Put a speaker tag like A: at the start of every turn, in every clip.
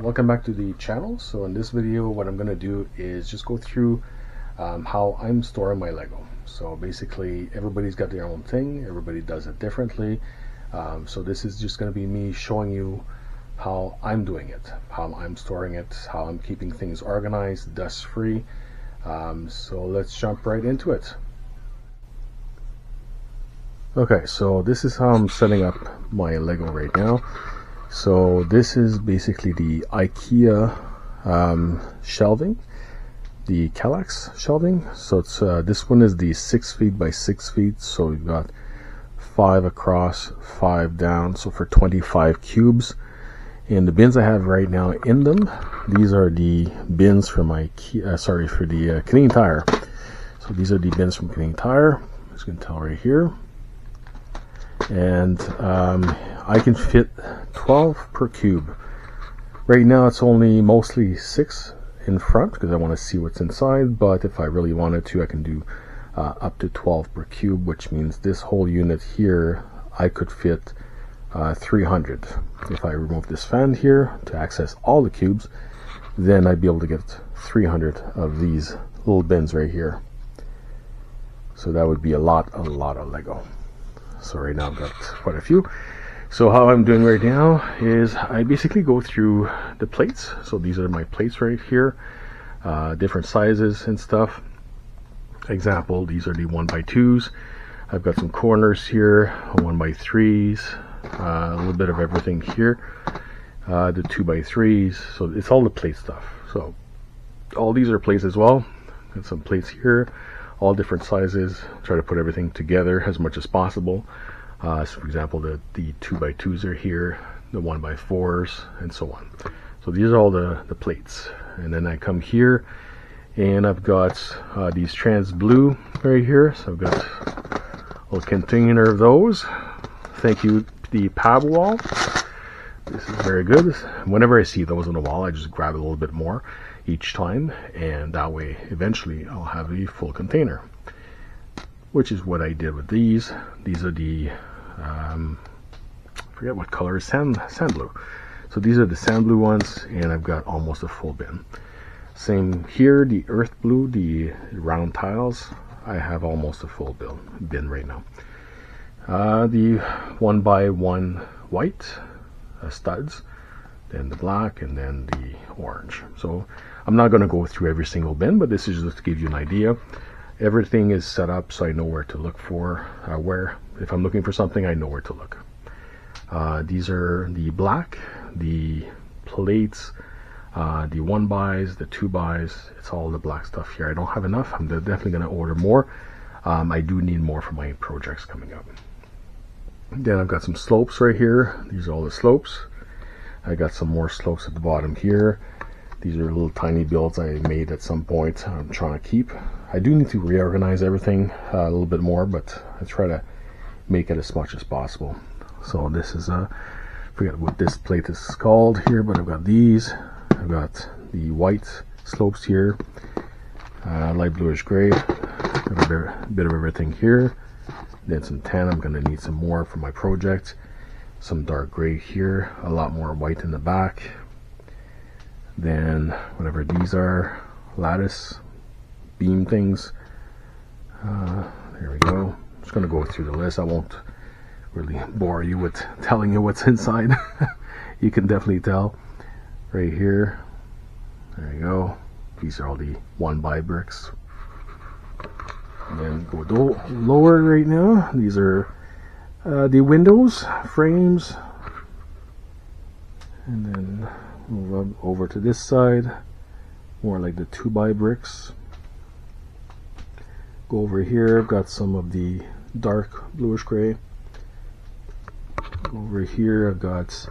A: Welcome back to the channel. So in this video what I'm going to do is just go through how I'm storing my Lego. So basically everybody's got their own thing, everybody does it differently. So this is just going to be me showing you how I'm doing it, how I'm storing it, how I'm keeping things organized, dust free. So let's jump right into it. Okay, so this is how I'm setting up my Lego right now. So this is basically the IKEA shelving, the kallax shelving. So it's this one is the 6 feet by 6 feet. So we've got 5 across, 5 down. So for 25 cubes. And the bins I have right now in them, these are the bins for my for the Canadian Tire. So these are the bins from Canadian Tire. As you can tell right here. And I can fit 12 per cube. Right now it's only mostly 6 in front because I want to see what's inside, but if I really wanted to I can do up to 12 per cube, which means this whole unit here I could fit 300. If I remove this fan here to access all the cubes, then I'd be able to get 300 of these little bins right here. So that would be a lot of Lego. So right now I've got quite a few. So how I'm doing right now is I basically go through the plates. So these are my plates right here, different sizes and stuff. Example, these are the 1x2s. I've got some corners here, 1x3s, a little bit of everything here, the 2x3s. So it's all the plate stuff. So all these are plates as well. Got some plates here, all different sizes. Try to put everything together as much as possible. So for example, the 2x2s are here, the 1x4s, and so on. So these are all the plates. And then I come here and I've got these trans blue right here. So I've got a little container of those. Thank you, the pab wall. This is very good. Whenever I see those on the wall, I just grab a little bit more each time, and that way eventually I'll have a full container, which is what I did with these. These are the I forget what color is sand blue. So these are the sand blue ones, and I've got almost a full bin. Same here, the earth blue, the round tiles, I have almost a full bin right now. The 1x1 white studs, then the black, and then the orange. So I'm not going to go through every single bin, but this is just to give you an idea. Everything is set up so I know where to look for, if I'm looking for something, I know where to look. These are the black, the plates, the 1x's, the 2x's. It's all the black stuff here. I don't have enough. I'm definitely going to order more. I do need more for my projects coming up. Then I've got some slopes right here. These are all the slopes. I got some more slopes at the bottom here. These are little tiny builds I made at some point I'm trying to keep. I do need to reorganize everything a little bit more, but I try to make it as much as possible. So this is forget what this plate is called here, but I've got these. I've got the white slopes here, light bluish gray, got a bit of everything here. Then some tan. I'm going to need some more for my project. Some dark gray here, a lot more white in the back. Then whatever these are, lattice beam things. There we go. I'm just going to go through the list. I won't really bore you with telling you what's inside. You can definitely tell right here. There you go. These are all the 1x bricks. And then go lower right now. These are the windows frames, and then move up over to this side, more like the 2x bricks. Go over here. I've got some of the dark bluish gray. Over here I've got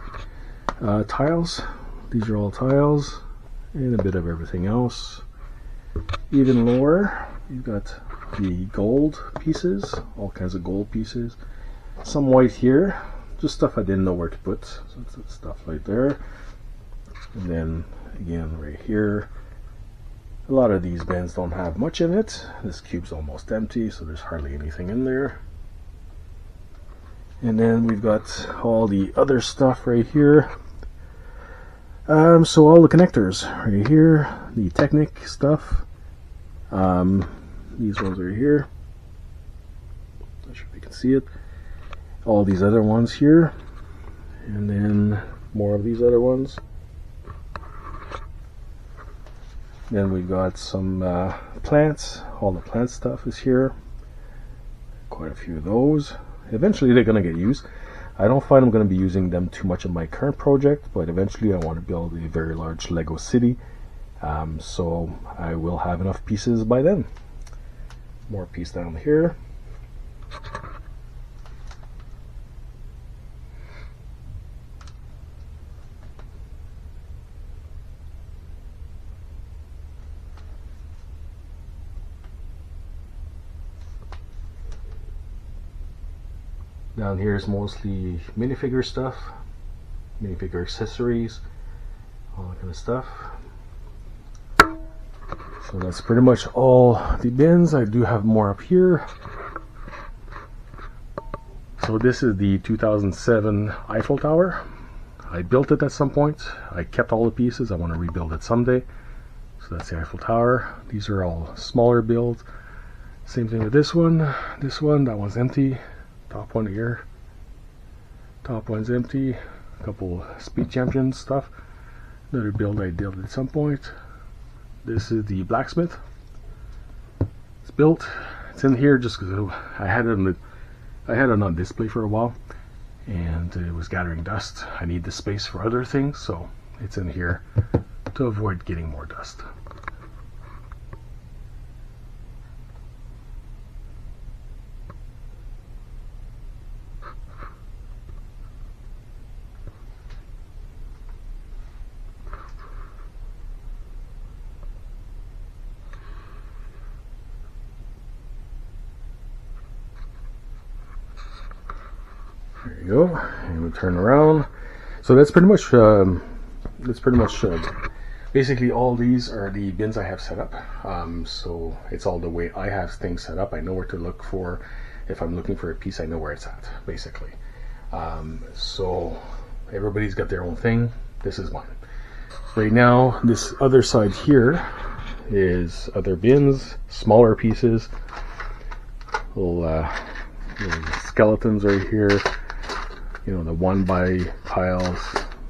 A: tiles. These are all tiles, and a bit of everything else. Even lower you've got the gold pieces, all kinds of gold pieces. Some white here, just stuff I didn't know where to put. So it's stuff right there. And then again right here, a lot of these bins don't have much in it. This cube's almost empty, so there's hardly anything in there. And then we've got all the other stuff right here. So all the connectors right here, the Technic stuff. These ones are here. Not sure if you can see it. All these other ones here, and then more of these other ones. Then we've got some plants. All the plant stuff is here. Quite a few of those. Eventually they're going to get used. I don't find I'm going to be using them too much in my current project, but eventually I want to build a very large Lego city. So I will have enough pieces by then. More piece down here. Down here is mostly minifigure stuff, minifigure accessories, all that kind of stuff. So that's pretty much all the bins. I do have more up here. So this is the 2007 Eiffel Tower. I built it at some point. I kept all the pieces. I want to rebuild it someday. So that's the Eiffel Tower. These are all smaller builds. Same thing with this one, that one's empty. Top one here. Top one's empty. A couple speed champion stuff. Another build I did at some point. This is the blacksmith. It's built. It's in here just because I had it on display for a while, and it was gathering dust. I need the space for other things, so it's in here to avoid getting more dust. There you go, and we turn around. So that's pretty much basically all these are the bins I have set up. So it's all the way I have things set up. I know where to look for. If I'm looking for a piece, I know where it's at, basically. So everybody's got their own thing. This is mine. Right now, this other side here is other bins, smaller pieces, little skeletons right here. You know, the 1x piles,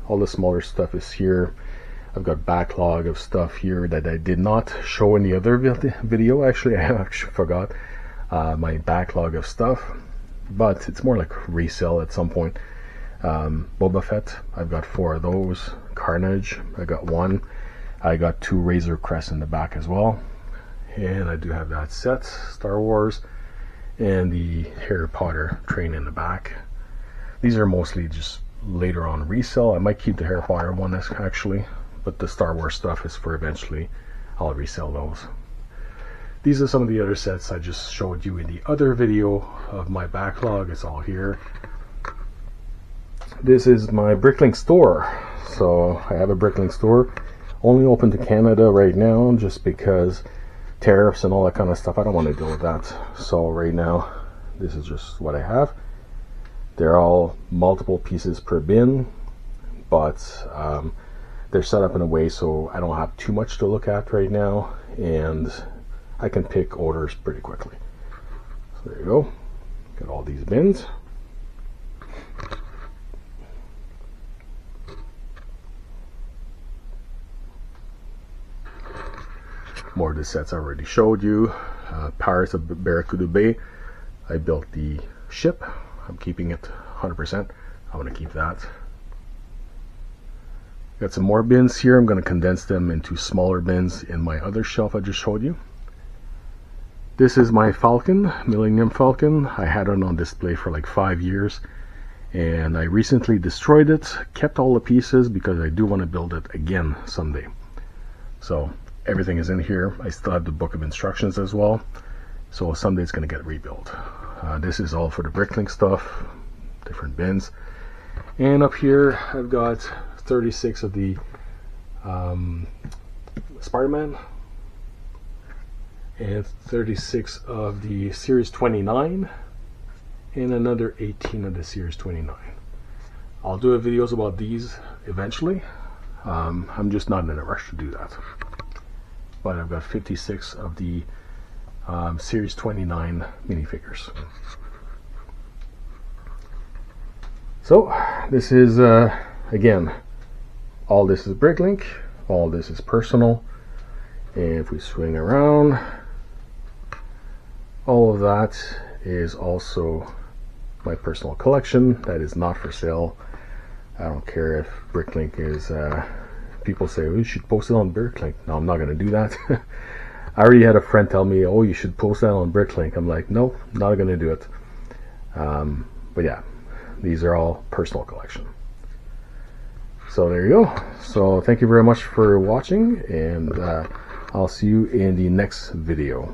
A: all the smaller stuff is here. I've got backlog of stuff here that I did not show in the other video. Actually, I actually forgot my backlog of stuff, but it's more like resale at some point. Boba Fett, I've got 4 of those. Carnage, I got 1. I got 2 Razor Crest in the back as well, and I do have that set, Star Wars, and the Harry Potter train in the back. These are mostly just later on resell. I might keep the Harry Potter one actually, but the Star Wars stuff is for eventually. I'll resell those. These are some of the other sets I just showed you in the other video of my backlog. It's all here. This is my Bricklink store. So I have a Bricklink store, only open to Canada right now, just because tariffs and all that kind of stuff. I don't want to deal with that. So right now, this is just what I have. They're all multiple pieces per bin, but they're set up in a way so I don't have too much to look at right now, and I can pick orders pretty quickly. So there you go. Got all these bins. More of the sets I already showed you. Pirates of Barracuda Bay. I built the ship. I'm keeping it 100%. I want to keep that. Got some more bins here. I'm going to condense them into smaller bins in my other shelf I just showed you. This is my Falcon, Millennium Falcon. I had it on display for like 5 years, and I recently destroyed it. Kept all the pieces because I do want to build it again someday. So everything is in here. I still have the book of instructions as well. So someday it's going to get rebuilt. This is all for the Bricklink stuff, different bins. And up here I've got 36 of the Spider-Man and 36 of the Series 29 and another 18 of the Series 29. I'll do videos about these eventually. I'm just not in a rush to do that. But I've got 56 of the Series 29 minifigures. So this is again, all this is Bricklink, all this is personal, and if we swing around, all of that is also my personal collection that is not for sale. I don't care if Bricklink is, people say, oh, you should post it on Bricklink. No, I'm not going to do that. I already had a friend tell me, oh, you should post that on Bricklink. I'm like, no, not going to do it. But yeah, these are all personal collection. So there you go. So thank you very much for watching, and I'll see you in the next video.